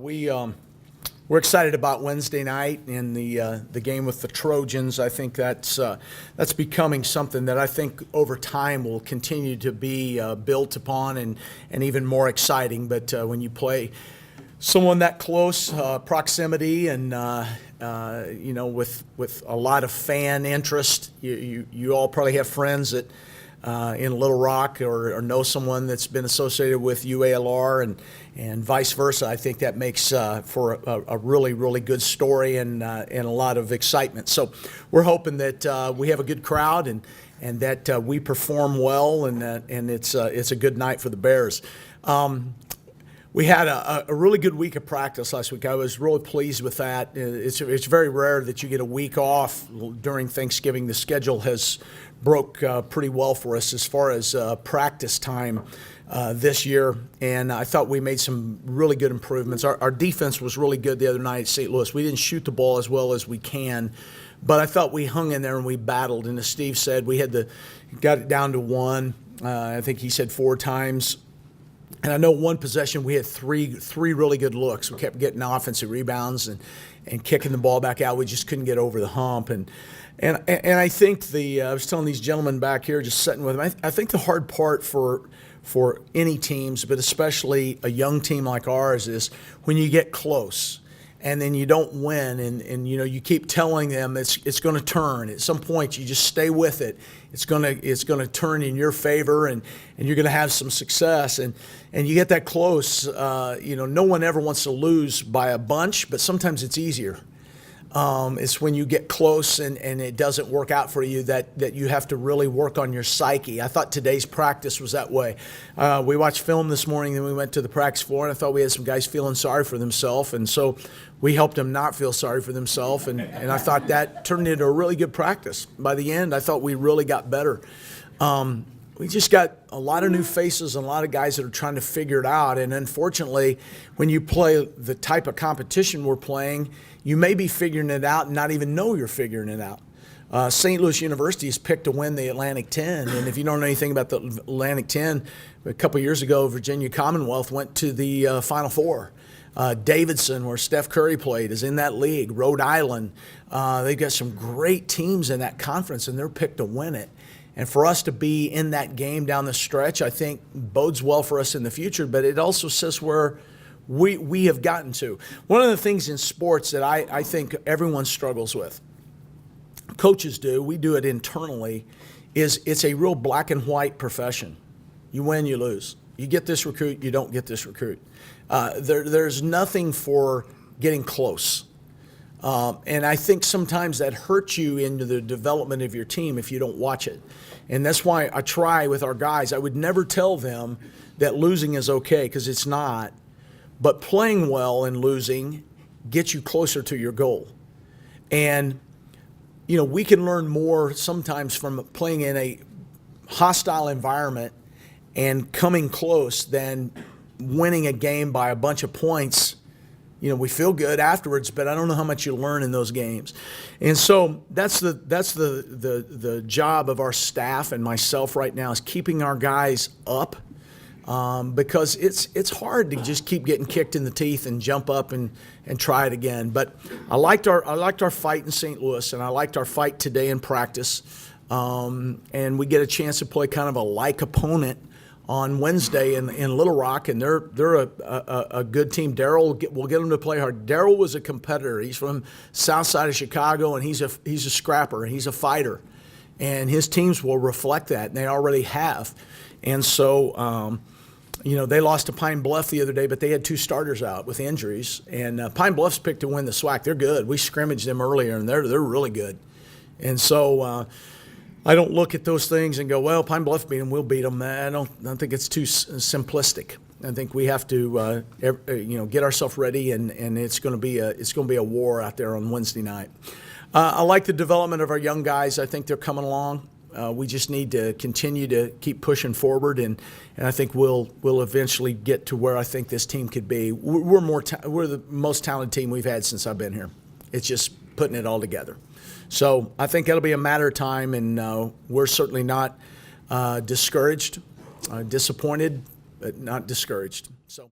We're excited about Wednesday night and the game with the Trojans. I think that's becoming something that I think over time will continue to be built upon and even more exciting. But when you play someone that close proximity and with a lot of fan interest, you all probably have friends that in Little Rock or know someone that's been associated with UALR and vice versa. I think that makes for a really, really good story and a lot of excitement. So we're hoping that we have a good crowd and that we perform well and it's a good night for the Bears. We had a really good week of practice last week. I was really pleased with that. It's very rare that you get a week off during Thanksgiving. The schedule has broke pretty well for us as far as practice time this year, and I thought we made some really good improvements. Our defense was really good the other night at St. Louis. We didn't shoot the ball as well as we can, but I thought we hung in there and we battled. And as Steve said, we got it down to one. I think he said 4 times. And I know one possession we had three really good looks. We kept getting offensive rebounds and kicking the ball back out. We just couldn't get over the hump. And I think I was telling these gentlemen back here, just sitting with them, I think the hard part for any teams, but especially a young team like ours, is when you get close and then you don't win, and you keep telling them it's going to turn. At some point, you just stay with it. It's going to turn in your favor, and you're going to have some success. And you get that close. No one ever wants to lose by a bunch, but sometimes it's easier. It's when you get close and it doesn't work out for you that you have to really work on your psyche. I thought today's practice was that way. We watched film this morning, then we went to the practice floor, and I thought we had some guys feeling sorry for themselves, and so we helped them not feel sorry for themselves, and I thought that turned into a really good practice. By the end, I thought we really got better. We just got a lot of new faces and a lot of guys that are trying to figure it out, and unfortunately, when you play the type of competition we're playing, you may be figuring it out and not even know you're figuring it out. St. Louis University has picked to win the Atlantic 10, and if you don't know anything about the Atlantic 10, a couple of years ago, Virginia Commonwealth went to the Final Four. Davidson, where Steph Curry played, is in that league. Rhode Island, they've got some great teams in that conference, and they're picked to win it. And for us to be in that game down the stretch, I think bodes well for us in the future, but it also says where we have gotten to. One of the things in sports that I think everyone struggles with, coaches do, we do it internally, is it's a real black and white profession. You win, you lose. You get this recruit, you don't get this recruit. There's nothing for getting close. And I think sometimes that hurts you into the development of your team if you don't watch it. And that's why I try with our guys. I would never tell them that losing is okay, because it's not. But playing well and losing gets you closer to your goal. And, we can learn more sometimes from playing in a hostile environment and coming close than winning a game by a bunch of points. We feel good afterwards, but I don't know how much you learn in those games. And so that's the job of our staff and myself right now, is keeping our guys up, because it's hard to just keep getting kicked in the teeth and jump up and try it again. But I liked our fight in St. Louis, and I liked our fight today in practice. And we get a chance to play kind of a like opponent on Wednesday in Little Rock, and they're a good team. Darryl, we'll get them to play hard. Darryl was a competitor. He's from south side of Chicago, and he's a scrapper, and he's a fighter. And his teams will reflect that, and they already have. And so, they lost to Pine Bluff the other day, but they had 2 starters out with injuries. And Pine Bluff's picked to win the SWAC. They're good. We scrimmaged them earlier, and they're really good. And so I don't look at those things and go, well, Pine Bluff beat them, we'll beat them. I don't think it's too simplistic. I think we have to, get ourselves ready, and it's going to be a war out there on Wednesday night. I like the development of our young guys. I think they're coming along. We just need to continue to keep pushing forward, and I think we'll eventually get to where I think this team could be. We're the most talented team we've had since I've been here. It's just putting it all together. So I think that'll be a matter of time, and we're certainly not discouraged, disappointed, but not discouraged. So.